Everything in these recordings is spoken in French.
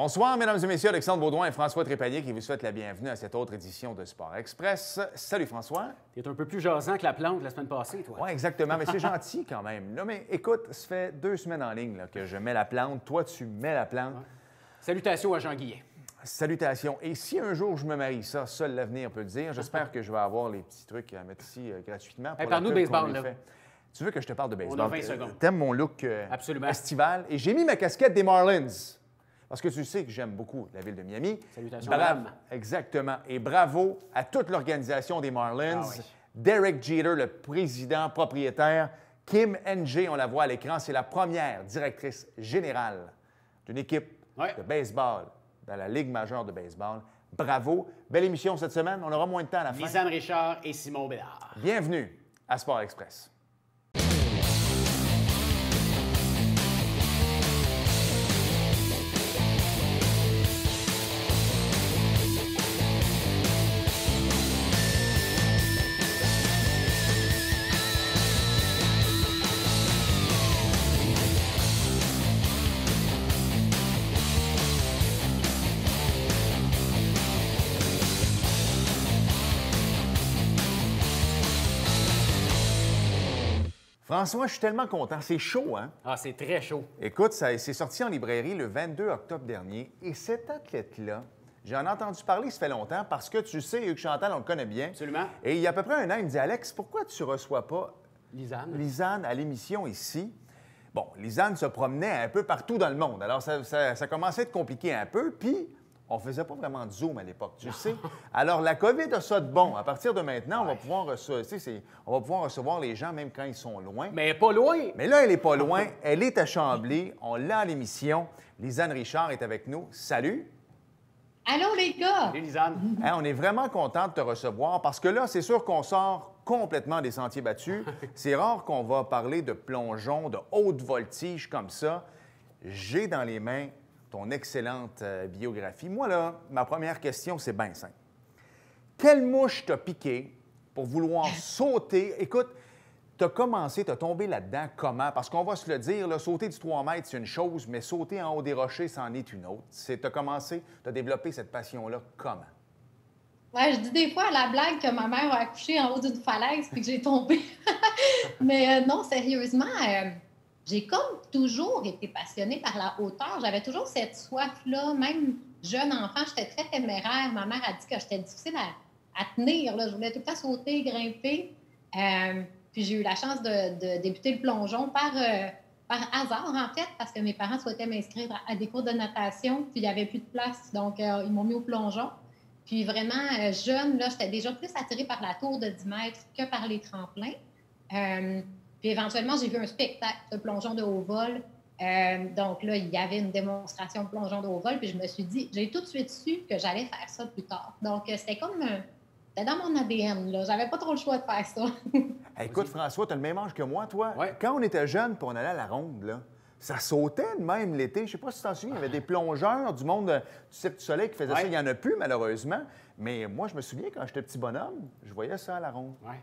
Bonsoir, mesdames et messieurs. Alexandre Baudouin et François Trépanier qui vous souhaitent la bienvenue à cette autre édition de Sport Express. Salut, François. Tu es un peu plus jasant que la plante la semaine passée, toi. Oui, exactement, mais c'est gentil quand même. Là, mais écoute, ça fait 2 semaines en ligne là, que je mets la plante. Toi, tu mets la plante. Ouais. Salutations à Jean Guillet. Salutations. Et si un jour je me marie, ça, seul l'avenir peut le dire, j'espère que je vais avoir les petits trucs à mettre ici gratuitement. Parle-nous de baseball, là. Tu veux que je te parle de baseball? On a 20 secondes. T'aimes mon look estival? Et j'ai mis ma casquette des Marlins. Parce que tu sais que j'aime beaucoup la ville de Miami. Salutations, madame. Exactement. Et bravo à toute l'organisation des Marlins. Ah oui. Derek Jeter, le président propriétaire. Kim Ng, on la voit à l'écran, c'est la première directrice générale d'une équipe de baseball dans la Ligue majeure de baseball. Bravo. Belle émission cette semaine. On aura moins de temps à la fin. Lisanne Richard et Simon Bédard. Bienvenue à Sport Express. François, je suis tellement content. C'est chaud, hein? Ah, c'est très chaud. Écoute, c'est sorti en librairie le 22 octobre dernier. Et cet athlète-là, j'en ai entendu parler, ça fait longtemps, parce que tu sais, Hugues Chantal, on le connaît bien. Absolument. Et il y a à peu près un an, il me dit, Alex, pourquoi tu ne reçois pas Lisanne à l'émission ici? Bon, Lisanne se promenait un peu partout dans le monde. Alors, ça commençait à être compliqué un peu. Puis, on ne faisait pas vraiment de Zoom à l'époque, tu sais. Alors, la COVID a ça de bon. À partir de maintenant, on va pouvoir recevoir les gens même quand ils sont loin. Mais pas loin. Mais là, elle n'est pas loin. Elle est à Chambly. On l'a à l'émission. Lisanne Richard est avec nous. Salut! Allô, les gars! Salut, Lisanne. Hein, on est vraiment content de te recevoir parce que là, c'est sûr qu'on sort complètement des sentiers battus. C'est rare qu'on va parler de plongeon, de haute voltige comme ça. J'ai dans les mains ton excellente biographie. Moi, là, ma première question, c'est bien simple. Quelle mouche t'a piqué pour vouloir sauter? Écoute, t'as commencé, t'as tombé là-dedans comment? Parce qu'on va se le dire, là, sauter du 3 mètres, c'est une chose, mais sauter en haut des rochers, c'en est une autre. T'as commencé, t'as développé cette passion-là comment? Ouais, je dis des fois à la blague que ma mère a accouché en haut d'une falaise puis que j'ai tombé. Mais non, sérieusement, j'ai comme toujours été passionnée par la hauteur. J'avais toujours cette soif-là. Même jeune enfant, j'étais très téméraire. Ma mère a dit que j'étais difficile à tenir. Là. Je voulais tout le temps sauter, grimper. Puis j'ai eu la chance de débuter le plongeon par hasard, en fait, parce que mes parents souhaitaient m'inscrire à des cours de natation, puis il n'y avait plus de place. Donc, ils m'ont mis au plongeon. Puis vraiment, jeune, là, j'étais déjà plus attirée par la tour de 10 mètres que par les tremplins. Puis éventuellement, j'ai vu un spectacle de plongeon de haut vol. Donc là, il y avait une démonstration de plongeon de haut vol. Puis je me suis dit, j'ai tout de suite su que j'allais faire ça plus tard. Donc c'était comme, c'était dans mon ADN, là. J'avais pas trop le choix de faire ça. Hey, écoute, François, tu as le même âge que moi, toi. Ouais. Quand on était jeune puis on allait à la ronde, là, ça sautait de même l'été. Je sais pas si tu t'en souviens, il y avait des plongeurs du monde du Cirque du Soleil qui faisaient ça. Il n'y en a plus, malheureusement. Mais moi, je me souviens, quand j'étais petit bonhomme, je voyais ça à la ronde. Ouais.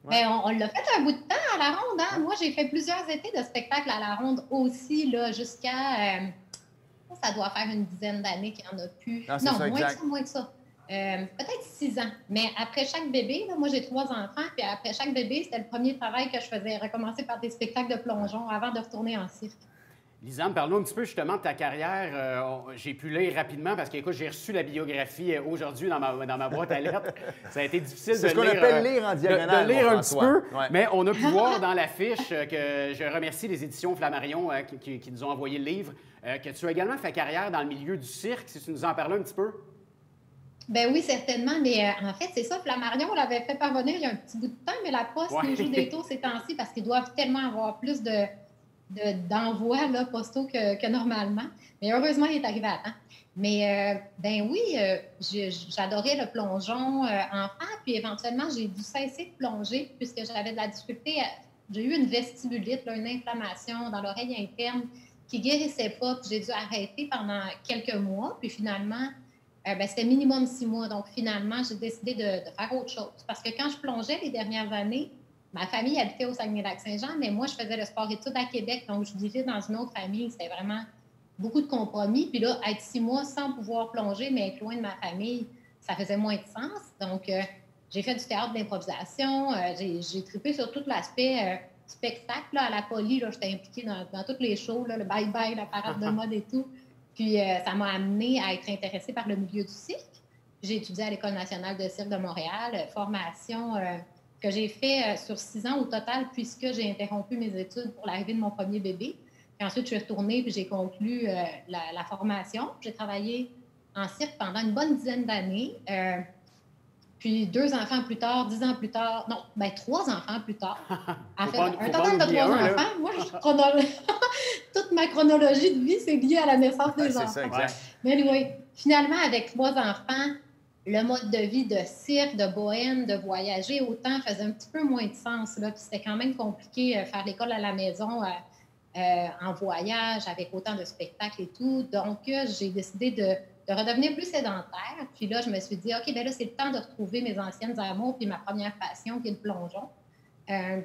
Mais on l'a fait un bout de temps à la ronde. Hein? Moi, j'ai fait plusieurs étés de spectacle à la ronde aussi, là, jusqu'à... ça doit faire une dizaine d'années qu'il n'y en a plus. Non, moins que ça. Peut-être 6 ans. Mais après chaque bébé, là, moi, j'ai 3 enfants, puis après chaque bébé, c'était le premier travail que je faisais, recommencer par des spectacles de plongeon avant de retourner en cirque. Lisanne, parle-nous un petit peu justement de ta carrière. J'ai pu lire rapidement parce que, écoute, j'ai reçu la biographie aujourd'hui dans ma boîte à lettres. Ça a été difficile de lire. C'est ce qu'on appelle lire en diagonale. De lire un petit peu. Ouais. Mais on a pu voir dans l'affiche que je remercie les éditions Flammarion qui nous ont envoyé le livre, que tu as également fait carrière dans le milieu du cirque. Si tu nous en parlais un petit peu. Ben oui, certainement. Mais en fait, c'est ça. Flammarion, on l'avait fait parvenir il y a un petit bout de temps, mais la Poste nous joue des tours ces temps-ci parce qu'ils doivent tellement avoir plus d'envois là, postaux que normalement. Mais heureusement, il est arrivé à temps. Mais ben oui, j'adorais le plongeon enfant, puis éventuellement, j'ai dû cesser de plonger puisque j'avais de la difficulté. J'ai eu une vestibulite, là, une inflammation dans l'oreille interne qui guérissait pas, puis j'ai dû arrêter pendant quelques mois, puis finalement, c'était minimum 6 mois. Donc finalement, j'ai décidé de faire autre chose. Parce que quand je plongeais les dernières années, ma famille habitait au Saguenay-Lac-Saint-Jean, mais moi, je faisais le sport-études à Québec, donc je vivais dans une autre famille. C'était vraiment beaucoup de compromis. Puis là, être 6 mois sans pouvoir plonger, mais être loin de ma famille, ça faisait moins de sens. Donc, j'ai fait du théâtre d'improvisation. J'ai trippé sur tout l'aspect spectacle. Là, à la Poly, j'étais impliquée dans tous les shows, là, le bye-bye, la parade de mode et tout. Puis, ça m'a amenée à être intéressée par le milieu du cirque. J'ai étudié à l'École nationale de cirque de Montréal, formation que j'ai fait sur 6 ans au total, puisque j'ai interrompu mes études pour l'arrivée de mon premier bébé. Puis ensuite, je suis retournée puis j'ai conclu la formation. J'ai travaillé en cirque pendant une bonne dizaine d'années. Puis 2 enfants plus tard, 10 ans plus tard, non, 3 enfants plus tard. En fait, un total de 3 enfants. Moi, toute ma chronologie de vie, c'est lié à la naissance des enfants. C'est ça, exact. Mais oui, finalement, avec 3 enfants, le mode de vie de cirque, de bohème, de voyager autant faisait un petit peu moins de sens. Là. Puis c'était quand même compliqué faire l'école à la maison en voyage, avec autant de spectacles et tout. Donc, j'ai décidé de redevenir plus sédentaire. Puis là, je me suis dit, OK, bien là, c'est le temps de retrouver mes anciennes amours puis ma première passion, qui est le plongeon.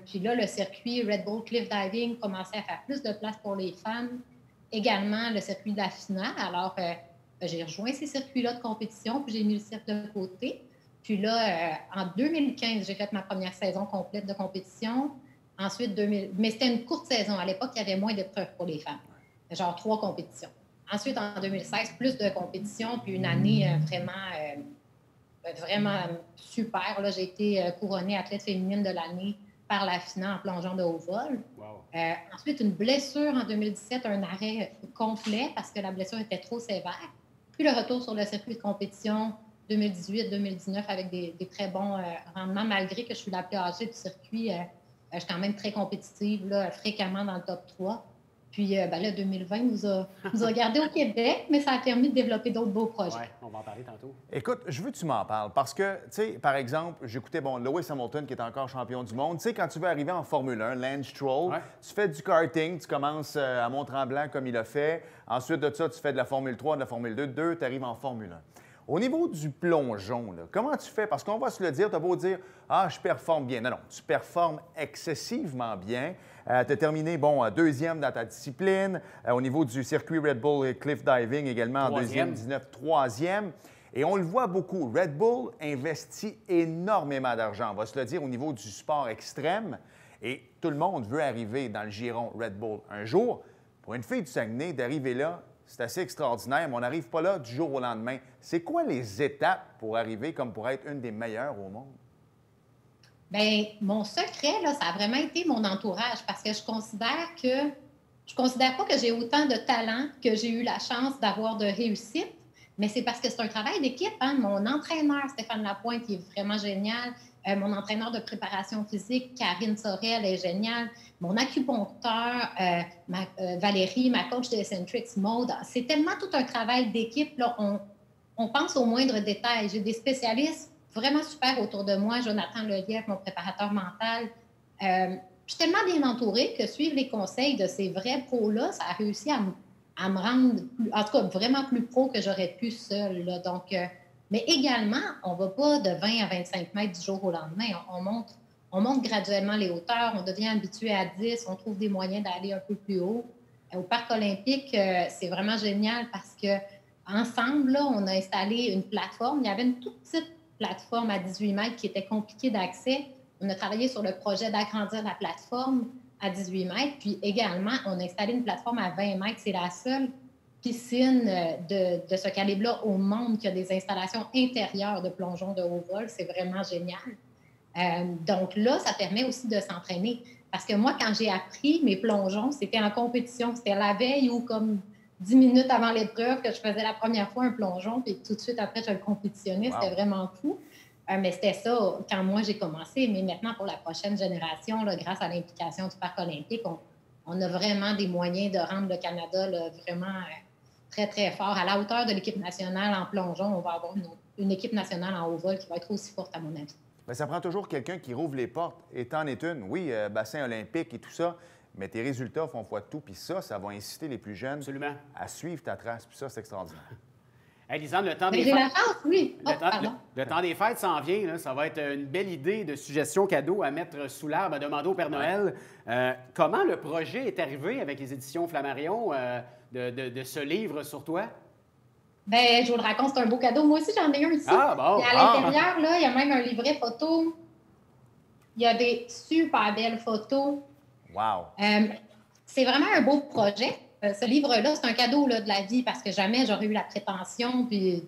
Puis là, le circuit Red Bull Cliff Diving commençait à faire plus de place pour les femmes. Également, le circuit de la finale. Alors, j'ai rejoint ces circuits-là de compétition, puis j'ai mis le cirque de côté. Puis là, en 2015, j'ai fait ma première saison complète de compétition. Ensuite, mais c'était une courte saison. À l'époque, il y avait moins d'épreuves pour les femmes. Genre 3 compétitions. Ensuite, en 2016, plus de compétitions, puis une année vraiment super. Là, j'ai été couronnée athlète féminine de l'année par la FINA en plongeon de haut vol. Wow. Ensuite, une blessure en 2017, un arrêt complet parce que la blessure était trop sévère. Puis le retour sur le circuit de compétition 2018-2019 avec des très bons rendements, malgré que je suis la plus âgée du circuit. Je suis quand même très compétitive, là, fréquemment dans le top 3. Puis là, 2020 nous a gardés au Québec, mais ça a permis de développer d'autres beaux projets. Oui, on va en parler tantôt. Écoute, je veux que tu m'en parles parce que, tu sais, par exemple, j'écoutais, Lewis Hamilton qui est encore champion du monde. Tu sais, quand tu veux arriver en Formule 1, Lance Stroll, tu fais du karting, tu commences à Mont-Tremblant comme il a fait. Ensuite de ça, tu fais de la Formule 3, de la Formule 2, tu arrives en Formule 1. Au niveau du plongeon, là, comment tu fais? Parce qu'on va se le dire, tu as beau dire « Ah, je performe bien ». Non, tu performes excessivement bien. Tu as terminé, 2e dans ta discipline. Au niveau du circuit Red Bull Cliff Diving, également en 2e, 19, 3e. Et on le voit beaucoup. Red Bull investit énormément d'argent, on va se le dire, au niveau du sport extrême. Et tout le monde veut arriver dans le giron Red Bull un jour. Pour une fille du Saguenay, d'arriver là, c'est assez extraordinaire, mais on n'arrive pas là du jour au lendemain. C'est quoi les étapes pour arriver comme pour être une des meilleures au monde? Bien, mon secret, là, ça a vraiment été mon entourage parce que je considère pas que j'ai autant de talent que j'ai eu la chance d'avoir de réussite, mais c'est parce que c'est un travail d'équipe. Hein? Mon entraîneur, Stéphane Lapointe, il est vraiment génial. Mon entraîneur de préparation physique, Karine Sorel, est géniale. Mon acupuncteur, Valérie, ma coach de Eccentrics, Maude. C'est tellement tout un travail d'équipe. Là. On pense aux moindres détails. J'ai des spécialistes vraiment super autour de moi. Jonathan Lelièvre, mon préparateur mental. Je suis tellement bien entourée que suivre les conseils de ces vrais pros-là, ça a réussi à me rendre, en tout cas, vraiment plus pro que j'aurais pu seule. Là. Donc, mais également, on ne va pas de 20 à 25 mètres du jour au lendemain. On monte graduellement les hauteurs, on devient habitué à 10, on trouve des moyens d'aller un peu plus haut. Au Parc olympique, c'est vraiment génial parce qu'ensemble, là, on a installé une plateforme. Il y avait une toute petite plateforme à 18 mètres qui était compliquée d'accès. On a travaillé sur le projet d'agrandir la plateforme à 18 mètres. Puis également, on a installé une plateforme à 20 mètres. C'est la seule piscine de ce calibre-là au monde qui a des installations intérieures de plongeon de haut vol. C'est vraiment génial. Donc là, ça permet aussi de s'entraîner. Parce que moi, quand j'ai appris mes plongeons, c'était en compétition. C'était la veille ou comme 10 minutes avant l'épreuve que je faisais la première fois un plongeon, puis tout de suite après, je le compétitionnais. Wow. C'était vraiment fou. Mais c'était ça quand moi, j'ai commencé. Mais maintenant, pour la prochaine génération, là, grâce à l'implication du Parc olympique, on a vraiment des moyens de rendre le Canada là, vraiment très, très fort. À la hauteur de l'équipe nationale en plongeon, on va avoir une équipe nationale en haut vol qui va être aussi forte, à mon avis. Bien, ça prend toujours quelqu'un qui rouvre les portes. Et t'en es une. Oui, bassin olympique et tout ça, mais tes résultats font foi de tout. Puis ça va inciter les plus jeunes à suivre ta trace. Puis ça, c'est extraordinaire. Hey, Lisanne, le temps des J'ai fêtes... la chance, oui. Oh, pardon. Le temps des fêtes s'en vient. Là. Ça va être une belle idée de suggestion cadeau à mettre sous l'arbre, à demander au Père Noël. Comment le projet est arrivé avec les éditions Flammarion de ce livre sur toi? Ben, je vous le raconte, c'est un beau cadeau. Moi aussi, j'en ai un ici. Ah, bon. Et à l'intérieur, là, il y a même un livret photo. Il y a des super belles photos. Wow! C'est vraiment un beau projet. Ce livre-là, c'est un cadeau là, de la vie parce que jamais j'aurais eu la prétention, puis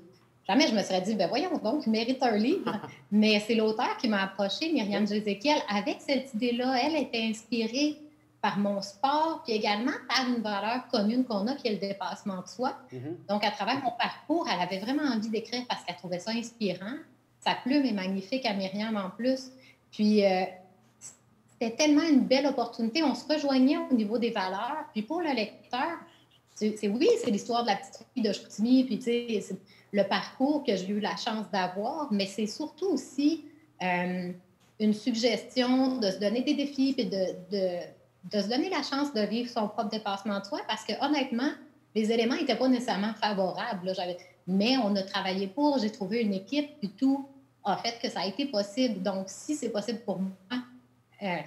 jamais je me serais dit, ben voyons donc, je mérite un livre. Mais c'est l'auteur qui m'a approché, Myriam Jézéchiel, avec cette idée-là. Elle était inspirée par mon sport, puis également par une valeur commune qu'on a, qui est le dépassement de soi. Donc, à travers mon parcours, elle avait vraiment envie d'écrire parce qu'elle trouvait ça inspirant. Sa plume est magnifique à Myriam en plus. Puis, c'était tellement une belle opportunité. On se rejoignait au niveau des valeurs. Puis pour le lecteur, oui, c'est l'histoire de la petite fille de Chicoutimi, puis c'est le parcours que j'ai eu la chance d'avoir, mais c'est surtout aussi une suggestion de se donner des défis, puis de se donner la chance de vivre son propre dépassement de soi, parce que honnêtement, les éléments n'étaient pas nécessairement favorables. Là, mais on a travaillé pour, j'ai trouvé une équipe, puis tout a fait que ça a été possible. Donc, si c'est possible pour moi,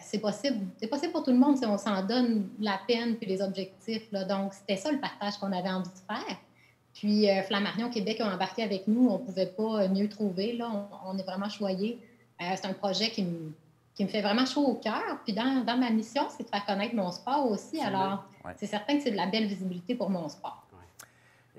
c'est possible pour tout le monde si on s'en donne la peine puis les objectifs. Là. Donc, c'était ça le partage qu'on avait envie de faire. Puis, Flammarion Québec a embarqué avec nous. On ne pouvait pas mieux trouver. Là. On est vraiment choyés. C'est un projet qui me fait vraiment chaud au cœur. Puis, dans ma mission, c'est de faire connaître mon sport aussi. Alors, c'est certain que c'est de la belle visibilité pour mon sport.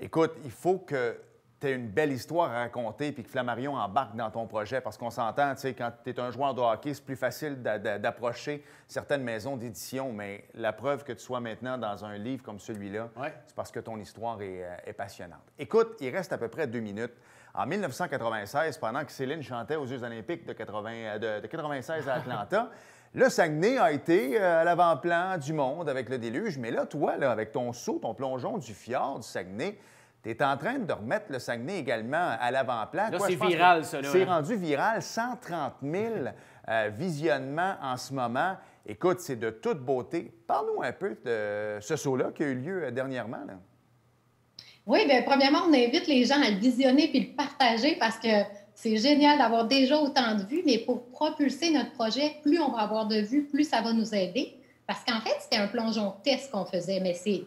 Écoute, il faut que tu as une belle histoire à raconter puis que Flammarion embarque dans ton projet parce qu'on s'entend, tu sais, quand tu es un joueur de hockey, c'est plus facile d'approcher certaines maisons d'édition, mais la preuve que tu sois maintenant dans un livre comme celui-là, c'est parce que ton histoire est passionnante. Écoute, il reste à peu près 2 minutes. En 1996, pendant que Céline chantait aux Jeux olympiques de 96 à Atlanta, le Saguenay a été à l'avant-plan du monde avec le déluge, mais là, toi, là, avec ton saut, ton plongeon du fjord du Saguenay, tu es en train de remettre le Saguenay également à l'avant-plan. Là, c'est viral, ça. C'est rendu viral, 130 000 visionnements en ce moment. Écoute, c'est de toute beauté. Parle-nous un peu de ce saut-là qui a eu lieu dernièrement. Là. Oui, bien, premièrement, on invite les gens à le visionner puis le partager parce que c'est génial d'avoir déjà autant de vues, mais pour propulser notre projet, plus on va avoir de vues, plus ça va nous aider. Parce qu'en fait, c'était un plongeon test qu'on faisait, mais c'est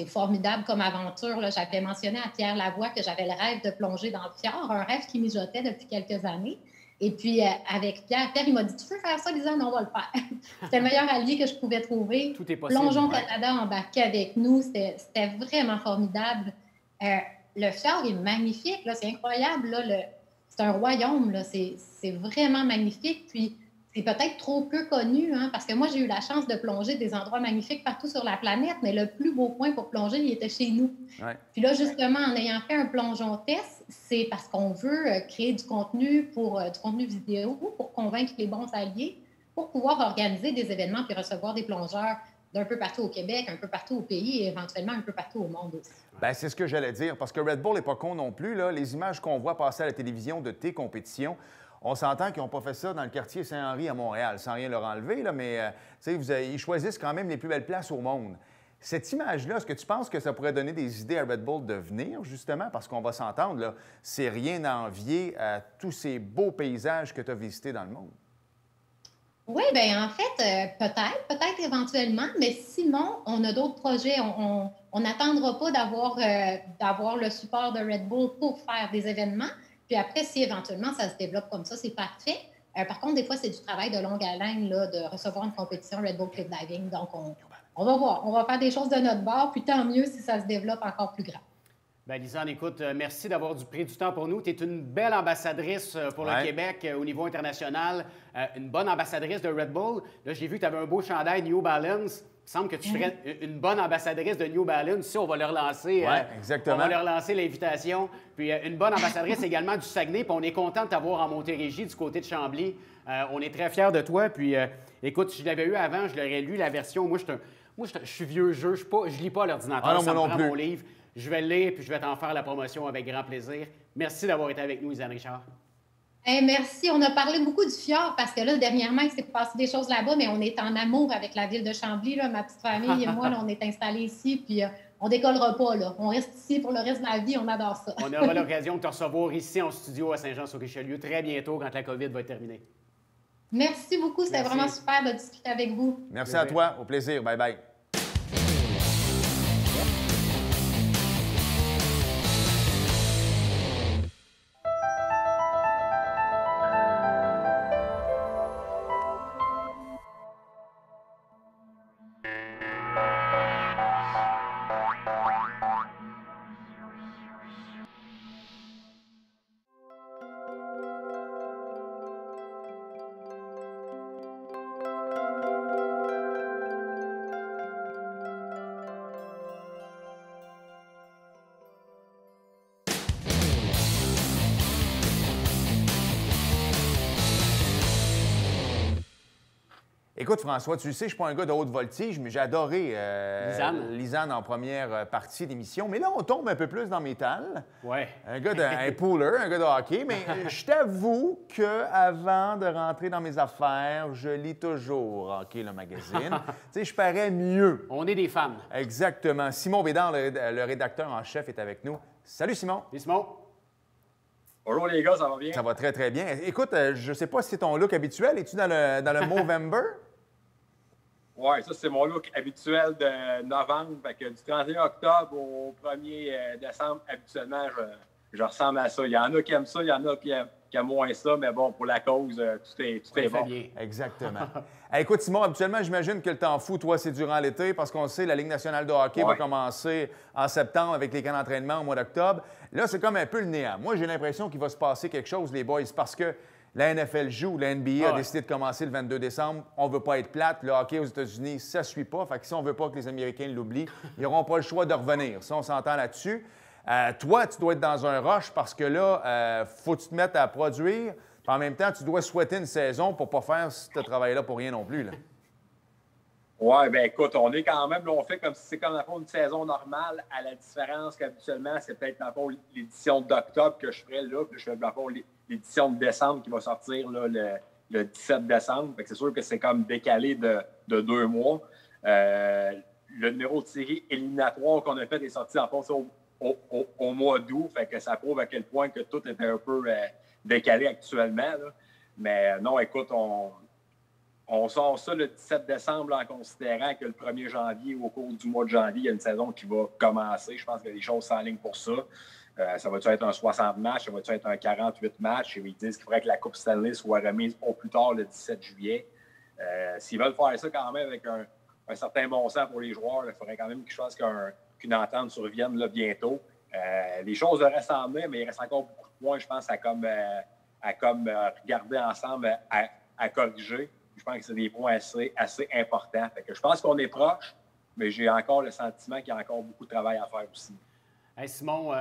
formidable comme aventure. Là. J'avais mentionné à Pierre Lavoie que j'avais le rêve de plonger dans le fjord, un rêve qui mijotait depuis quelques années. Et puis, avec Pierre, il m'a dit « Tu veux faire ça, Lisanne? On va le faire. » C'était le meilleur allié que je pouvais trouver. Tout est possible. Plongeon Canada embarqué avec nous. C'était vraiment formidable. Le fjord est magnifique. C'est incroyable. Là, c'est un royaume. Là. C'est vraiment magnifique. Puis, c'est peut-être trop peu connu, hein, parce que moi, j'ai eu la chance de plonger des endroits magnifiques partout sur la planète, mais le plus beau point pour plonger, il était chez nous. Ouais. Puis là, justement, en ayant fait un plongeon test, c'est parce qu'on veut créer du contenu du contenu vidéo pour convaincre les bons alliés, pour pouvoir organiser des événements puis recevoir des plongeurs d'un peu partout au Québec, un peu partout au pays et éventuellement un peu partout au monde aussi. Bien, c'est ce que j'allais dire, parce que Red Bull n'est pas con non plus. Là. Les images qu'on voit passer à la télévision de tes compétitions, on s'entend qu'ils n'ont pas fait ça dans le quartier Saint-Henri à Montréal, sans rien leur enlever, là, mais ils choisissent quand même les plus belles places au monde. Cette image-là, est-ce que tu penses que ça pourrait donner des idées à Red Bull de venir, justement? Parce qu'on va s'entendre, là, c'est rien à envier à tous ces beaux paysages que tu as visités dans le monde. Oui, bien en fait, peut-être éventuellement, mais sinon, on a d'autres projets. On n'attendra pas d'avoir le support de Red Bull pour faire des événements. Puis après, si éventuellement ça se développe comme ça, c'est parfait. Par contre, des fois, c'est du travail de longue haleine là, de recevoir une compétition Red Bull Cliff Diving. Donc, on va voir. On va faire des choses de notre bord, puis tant mieux si ça se développe encore plus grand. Bien, Lisanne, écoute, merci d'avoir pris du temps pour nous. Tu es une belle ambassadrice pour le Québec au niveau international, une bonne ambassadrice de Red Bull. Là, j'ai vu que tu avais un beau chandail New Balance. Il me semble que tu serais une bonne ambassadrice de New Balance. Si on va leur lancer, exactement. On va leur lancer l'invitation. Puis une bonne ambassadrice également du Saguenay. Puis on est content de t'avoir en Montérégie du côté de Chambly. On est très fiers de toi. Puis écoute, si je l'avais eu avant, je l'aurais lu la version. Moi, je suis vieux jeu. Je lis pas à l'ordinateur. Ah non, ça moi me non prend plus. mon livre. Je vais le lire puis je vais t'en faire la promotion avec grand plaisir. Merci d'avoir été avec nous, Lisanne Richard. Merci. On a parlé beaucoup du fjord parce que là, dernièrement, il s'est passé des choses là-bas, mais on est en amour avec la ville de Chambly. Là. Ma petite famille et moi, là, on est installés ici, puis on décollera pas, là. On reste ici pour le reste de la vie, on adore ça. On aura l'occasion de te recevoir ici en studio à Saint-Jean-sur-Richelieu très bientôt quand la COVID va être terminée. Merci beaucoup, c'était vraiment super de discuter avec vous. Merci à toi, au plaisir. Bye bye. Écoute, François, tu le sais, je ne suis pas un gars de haute voltige, mais j'ai adoré Lisanne en première partie d'émission. Mais là, on tombe un peu plus dans métal. Ouais. Un pooler, un gars de hockey. Mais je t'avoue qu'avant de rentrer dans mes affaires, je lis toujours Hockey, le magazine. Tu sais, je parais mieux. On est des fans. Exactement. Simon Bédard, le rédacteur en chef, est avec nous. Salut, Simon. Et Simon? Bonjour les gars, ça va bien? Ça va très, très bien. Écoute, je ne sais pas si c'est ton look habituel. Es-tu dans le Movember? Oui, ça, c'est mon look habituel de novembre. Fait que du 31 octobre au 1er décembre, habituellement, je ressemble à ça. Il y en a qui aiment ça, il y en a qui aiment moins ça, mais bon, pour la cause, tout est bon. Bien. Exactement. Écoute, Simon, habituellement, j'imagine que le temps fou, toi, c'est durant l'été, parce qu'on sait la Ligue nationale de hockey va commencer en septembre avec les camps d'entraînement au mois d'octobre. Là, c'est comme un peu le néant. Moi, j'ai l'impression qu'il va se passer quelque chose, les boys, parce que la NFL joue, la NBA a décidé de commencer le 22 décembre. On ne veut pas être plate. Le hockey aux États-Unis, ça ne suit pas. Fait que si on ne veut pas que les Américains l'oublient, ils n'auront pas le choix de revenir. Ça, on s'entend là-dessus. Toi, tu dois être dans un rush parce que là, faut que tu te mettes à produire. Puis en même temps, tu dois souhaiter une saison pour ne pas faire ce travail-là pour rien non plus. Oui, bien écoute, on est quand même, là, on fait comme si c'est comme une saison normale, à la différence qu'habituellement, c'est peut-être l'édition d'octobre que je ferais là, puis je fais l'édition de décembre qui va sortir là, le 17 décembre. Fait que c'est sûr que c'est comme décalé de 2 mois. Le numéro de série éliminatoire qu'on a fait est sorti en fond au mois d'août. Fait que ça prouve à quel point que tout était un peu décalé actuellement. Là. Mais non, écoute, on sort ça le 17 décembre là, en considérant que le 1er janvier, au cours du mois de janvier, il y a une saison qui va commencer. Je pense qu'il y a des choses s'enlignent pour ça. Ça va-tu être un 60 matchs? Ça va-tu être un 48 matchs? Et ils disent qu'il faudrait que la Coupe Stanley soit remise au plus tard le 17 juillet. S'ils veulent faire ça quand même avec un certain bon sens pour les joueurs, il faudrait quand même que je fasse qu'une entente survienne là, bientôt. Les choses devraient s'emmener, mais il reste encore beaucoup de points, je pense, à regarder ensemble, à corriger. Je pense que c'est des points assez importants. Fait que je pense qu'on est proche, mais j'ai encore le sentiment qu'il y a encore beaucoup de travail à faire aussi. Hey Simon,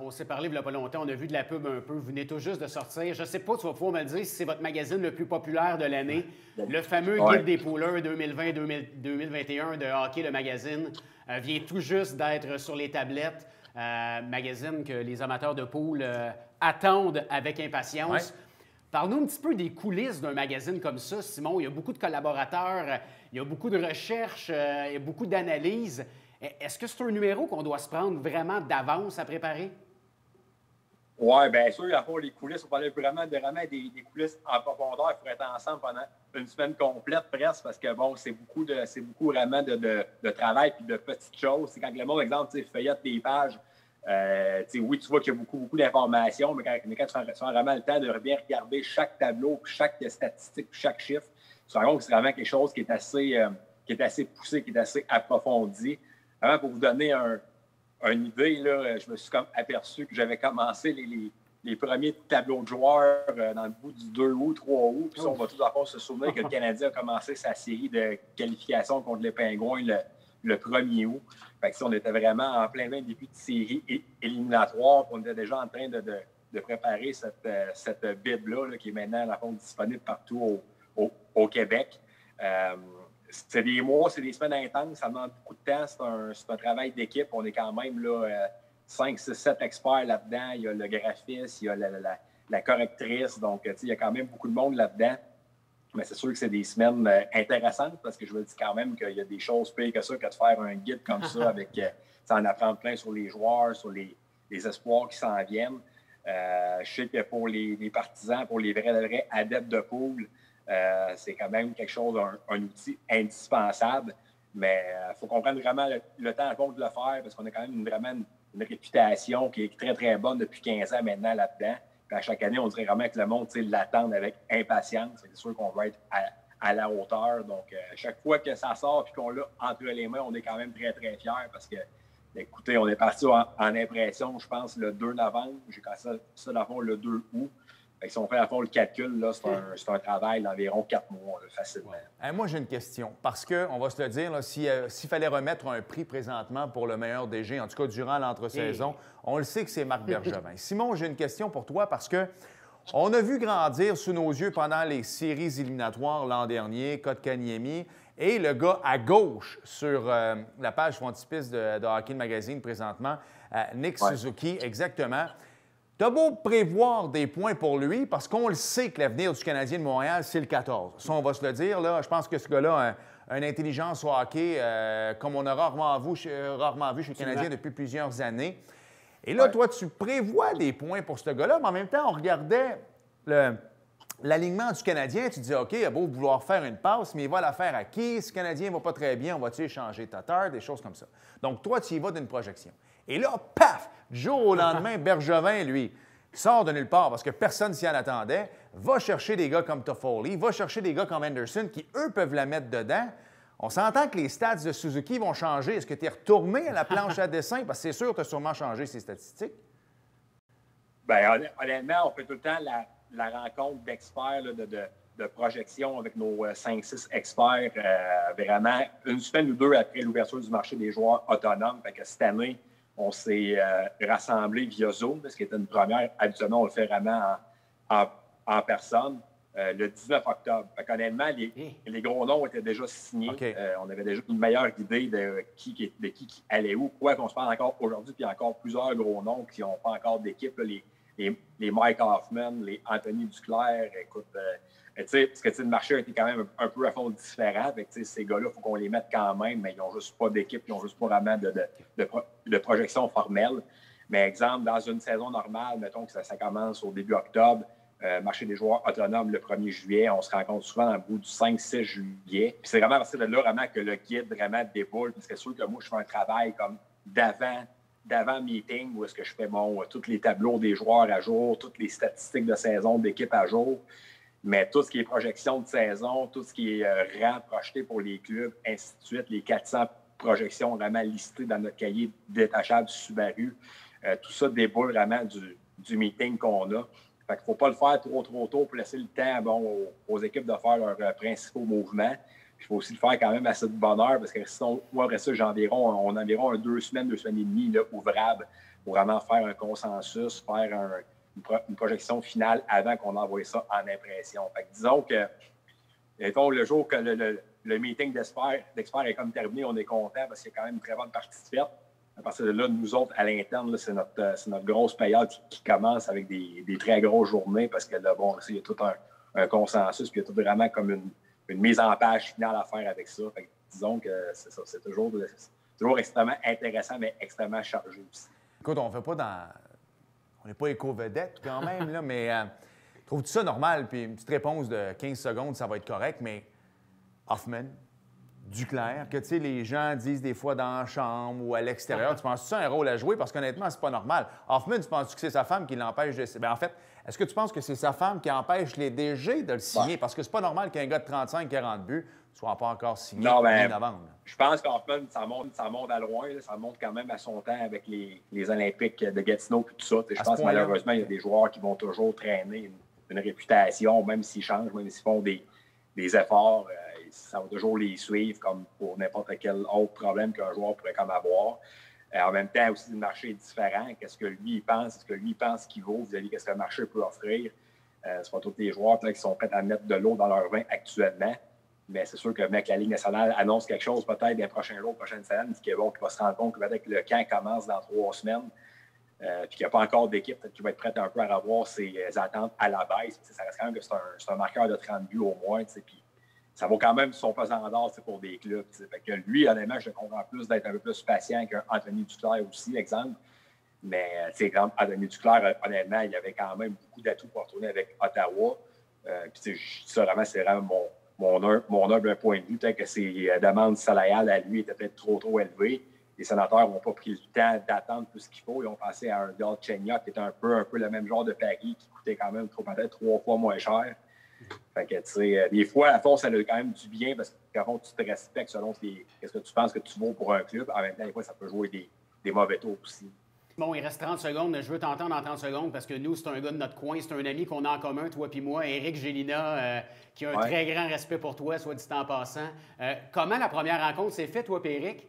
on s'est parlé il n'y a pas longtemps, on a vu de la pub un peu, vous venez tout juste de sortir. Je ne sais pas, tu vas pouvoir me le dire si c'est votre magazine le plus populaire de l'année. Le fameux Guide des poolers 2020-2021 de Hockey, le magazine, vient tout juste d'être sur les tablettes. Magazine que les amateurs de pool attendent avec impatience. Ouais. Parle-nous un petit peu des coulisses d'un magazine comme ça, Simon. Il y a beaucoup de collaborateurs, il y a beaucoup de recherches, il y a beaucoup d'analyses. Est-ce que c'est un numéro qu'on doit se prendre vraiment d'avance à préparer? Oui, bien sûr, il y a pas les coulisses. On parlait vraiment des coulisses en profondeur. Il faudrait être ensemble pendant une semaine complète presque parce que, bon, c'est beaucoup vraiment de travail et de petites choses. C'est quand le monde, exemple, feuillette des pages, oui, tu vois qu'il y a beaucoup d'informations, mais quand tu prends vraiment le temps de bien regarder chaque tableau, chaque statistique, chaque chiffre, tu te rends compte que c'est vraiment quelque chose qui est assez poussé, qui est assez approfondi. Vraiment, pour vous donner une idée, là, je me suis comme aperçu que j'avais commencé les premiers tableaux de joueurs dans le bout du 2 août, 3 août. Puis on va tous encore se souvenir que le Canadien a commencé sa série de qualifications contre les Pingouins le 1er août. Fait que, on était vraiment en plein début de série éliminatoire. On était déjà en train de préparer cette Bible-là là, qui est maintenant à fond, disponible partout au Québec. C'est des mois, c'est des semaines intenses, ça demande beaucoup de temps, c'est un travail d'équipe. On est quand même là, 5, 6, 7 experts là-dedans. Il y a le graphiste, il y a la correctrice, donc il y a quand même beaucoup de monde là-dedans. Mais c'est sûr que c'est des semaines intéressantes parce que je me dis quand même qu'il y a des choses pires que ça que de faire un guide comme ça avec en apprendre plein sur les joueurs, sur les espoirs qui s'en viennent. Je sais que pour les partisans, pour les vrais adeptes de pool, c'est quand même quelque chose, un outil indispensable. Mais il faut qu'on prenne vraiment le temps en compte de le faire parce qu'on a quand même vraiment une réputation qui est très, très bonne depuis 15 ans maintenant là-dedans. Puis à chaque année, on dirait vraiment que le monde l'attend avec impatience. C'est sûr qu'on va être à la hauteur. Donc, chaque fois que ça sort et qu'on l'a entre les mains, on est quand même très, très fiers parce que, écoutez, on est parti en impression, je pense, le 2 novembre. J'ai commencé ça, dans le fond, le 2 août. Fait que si on fait à fond le calcul, là, c'est un travail d'environ 4 mois, là, facilement. Moi, j'ai une question. Parce qu'on va se le dire, s'il fallait remettre un prix présentement pour le meilleur DG, en tout cas durant l'entre-saison, on le sait que c'est Marc Bergevin. Simon, j'ai une question pour toi parce que on a vu grandir sous nos yeux pendant les séries éliminatoires l'an dernier, Kotkaniemi, et le gars à gauche sur la page frontispice de Hockey Magazine présentement, Nick Suzuki, exactement. T'as beau prévoir des points pour lui, parce qu'on le sait que l'avenir du Canadien de Montréal, c'est le 14. Ça, on va se le dire. Là, je pense que ce gars-là a une intelligence au hockey comme on a rarement vu chez le Canadien depuis plusieurs années. Et là, toi, tu prévois des points pour ce gars-là, mais en même temps, on regardait l'alignement du Canadien. Tu dis, OK, il a beau vouloir faire une passe, mais il va la faire à qui? Si le Canadien ne va pas très bien, on va-tu échanger Tatar, des choses comme ça. Donc, toi, tu y vas d'une projection. Et là, paf! Du jour au lendemain, Bergevin, lui, sort de nulle part parce que personne s'y en attendait, va chercher des gars comme Toffoli, va chercher des gars comme Anderson qui, eux, peuvent la mettre dedans. On s'entend que les stats de Suzuki vont changer. Est-ce que tu es retourné à la planche à dessin? Parce que c'est sûr que tu as sûrement changé ces statistiques. Bien, honnêtement, on fait tout le temps la rencontre d'experts de projection avec nos 5-6 experts vraiment une semaine ou deux après l'ouverture du marché des joueurs autonomes. Fait que cette année, on s'est rassemblés via Zoom, ce qui était une première. Habituellement, on le fait vraiment en personne, le 19 octobre. Honnêtement, les gros noms étaient déjà signés. Okay. On avait déjà une meilleure idée de qui allait où. Quoi qu'on se parle encore aujourd'hui, puis encore plusieurs gros noms qui n'ont pas encore d'équipe. Les Mike Hoffman, les Anthony Duclair, écoute... parce que le marché a été quand même un peu à fond différent. Fait que, ces gars-là, il faut qu'on les mette quand même, mais ils n'ont juste pas d'équipe, ils n'ont juste pas vraiment de projection formelle. Mais exemple, dans une saison normale, mettons que ça commence au début octobre, marché des joueurs autonomes le 1er juillet, on se rencontre souvent dans le bout du 5-6 juillet. Puis c'est vraiment à partir de là vraiment que le guide vraiment déboule, parce que c'est sûr que moi, je fais un travail comme d'avant meeting où est-ce que je fais tous les tableaux des joueurs à jour, toutes les statistiques de saison d'équipe à jour. Mais tout ce qui est projection de saison, tout ce qui est rang projeté pour les clubs, ainsi de suite, les 400 projections vraiment listées dans notre cahier détachable Subaru, tout ça déboule vraiment du meeting qu'on a. Fait qu'il ne faut pas le faire trop tôt pour laisser le temps aux équipes de faire leurs principaux mouvements. Il faut aussi le faire quand même assez de bonne heure parce que sinon, moi, après ça, on a environ 2 semaines et demie là, ouvrables pour vraiment faire un consensus, faire une projection finale avant qu'on envoie ça en impression. Fait que disons que, le jour que le meeting d'experts est comme terminé, on est content parce qu'il y a quand même une très bonne partie de fête. À partir de là, nous autres, à l'interne, là, c'est notre grosse période qui commence avec des très grosses journées parce que là, il y a tout un consensus puis il y a tout vraiment comme une mise en page finale à faire avec ça. Fait que, disons que c'est ça. C'est toujours extrêmement intéressant, mais extrêmement chargé aussi. Écoute, on n'est pas éco-vedette quand même, là, mais trouves-tu ça normal? Puis une petite réponse de 15 secondes, ça va être correct, mais Hoffman, Duclair, que tu sais, les gens disent des fois dans la chambre ou à l'extérieur, tu penses-tu que ça a un rôle à jouer? Parce qu'honnêtement, c'est pas normal. Hoffman, tu penses-tu que c'est sa femme qui l'empêche de... Bien, en fait, est-ce que tu penses que c'est sa femme qui empêche les DG de le signer? Parce que c'est pas normal qu'un gars de 35-40 buts ne soit pas encore signé en novembre. Je pense qu'Hoffman, ça monte à loin. Là, ça monte quand même à son temps avec les Olympiques de Gatineau et tout ça. Je pense que malheureusement, il y a des joueurs qui vont toujours traîner une réputation, même s'ils changent, même s'ils font des efforts. Ça va toujours les suivre comme pour n'importe quel autre problème qu'un joueur pourrait comme avoir. En même temps, aussi, le marché est différent. Qu'est-ce que lui il pense? Est-ce que lui il pense qu'il vaut vis-à-vis de ce que le marché peut offrir? Ce sont tous les joueurs qui sont prêts à mettre de l'eau dans leur vin actuellement. Mais c'est sûr que mec, la Ligue nationale annonce quelque chose peut-être des prochains jours, prochaines semaines, qui va se rendre compte que peut-être que le camp commence dans 3 semaines. puis qu'il n'y a pas encore d'équipe qui va être prête un peu à revoir ses attentes à la baisse. Ça reste quand même que c'est un marqueur de 30 buts au moins. Puis ça vaut quand même son pesant d'or pour des clubs. Fait que lui, honnêtement, je le comprends plus d'être un peu plus patient qu'Anthony Duclair aussi, exemple. Mais, exemple, Anthony Duclair, honnêtement, il avait quand même beaucoup d'atouts pour retourner avec Ottawa. Puis, ça, vraiment, c'est vraiment mon humble point de vue. Peut-être que ses demandes salariales à lui étaient peut-être trop élevées. Les sénateurs n'ont pas pris le temps d'attendre tout ce qu'il faut. Ils ont passé à un Galchenyuk qui était un peu le même genre de pari, qui coûtait quand même peut-être 3 fois moins cher. Fait que, tu sais, des fois, à la force, ça a quand même du bien parce qu'à fond, tu te respectes selon qu'est-ce que tu penses que tu vaux pour un club. En même temps, des fois, ça peut jouer des mauvais tours aussi. Bon, il reste 30 secondes. Je veux t'entendre en 30 secondes parce que nous, c'est un gars de notre coin. C'est un ami qu'on a en commun, toi puis moi, Éric Gélina, qui a un très grand respect pour toi, soit dit en passant. Comment la première rencontre s'est faite, toi et Éric?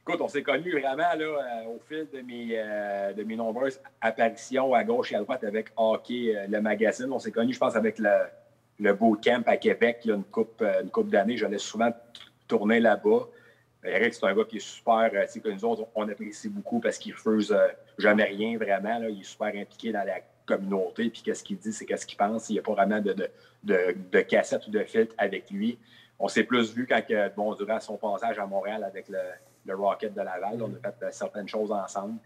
Écoute, on s'est connus vraiment là, au fil de mes nombreuses apparitions à gauche et à droite avec Hockey, le magazine. On s'est connus, je pense, avec le bootcamp à Québec il y a une couple d'années. J'allais souvent tourner là-bas. Eric, c'est un gars qui est super, que nous autres, on apprécie beaucoup parce qu'il refuse jamais rien, vraiment. Là. Il est super impliqué dans la communauté. Puis qu'est-ce qu'il dit, c'est qu'est-ce qu'il pense. Il n'y a pas vraiment de cassette ou de filtre avec lui. On s'est plus vu durant son passage à Montréal avec le Rocket de Laval. On a fait certaines choses ensemble.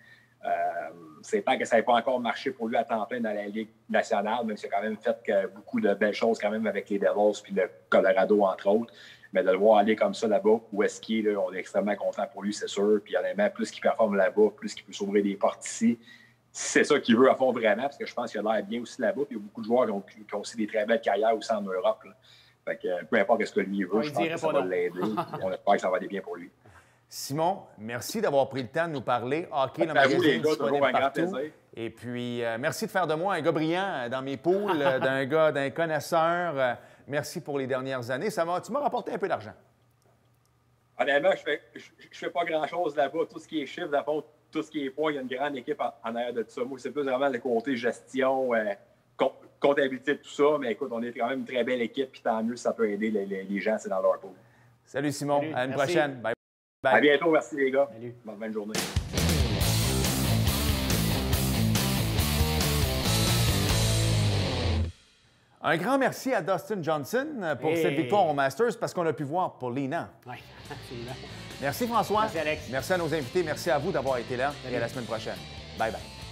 C'est pas que ça n'avait pas encore marché pour lui à temps plein dans la Ligue nationale, même s'il a quand même fait beaucoup de belles choses quand même avec les Devils puis le Colorado, entre autres. Mais de le voir aller comme ça là-bas, où est-ce qu'il est, là, on est extrêmement content pour lui, c'est sûr. Puis honnêtement, plus qu'il performe là-bas, plus qu'il peut s'ouvrir des portes ici. C'est ça qu'il veut à fond vraiment, parce que je pense qu'il a l'air bien aussi là-bas. Puis il y a beaucoup de joueurs qui ont aussi des très belles carrières aussi en Europe. Là. Fait que peu importe ce que lui veut, je pense que ça va l'aider. On espère que ça va aller bien pour lui. Simon, merci d'avoir pris le temps de nous parler. Hockey, le magazine, magazine disponible partout. Et puis, merci de faire de moi un gars brillant dans mes poules, d'un connaisseur. Merci pour les dernières années. Tu m'as rapporté un peu d'argent. Honnêtement, je fais pas grand-chose là-bas. Tout ce qui est chiffre, d'abord, tout ce qui est points, il y a une grande équipe en arrière de ça. Moi, c'est plus vraiment le côté gestion, comptabilité, tout ça. Mais écoute, on est quand même une très belle équipe. Puis tant mieux, ça peut aider les gens, c'est dans leur poule. Salut Simon, Salut, à une merci. prochaine. Bye. À bientôt, merci les gars. Salut. Bonne journée. Un grand merci à Dustin Johnson pour cette victoire au Masters parce qu'on a pu voir Paulina. Oui, absolument. Merci François. Merci Alex. Merci à nos invités. Merci à vous d'avoir été là. Salut. Et à la semaine prochaine. Bye bye.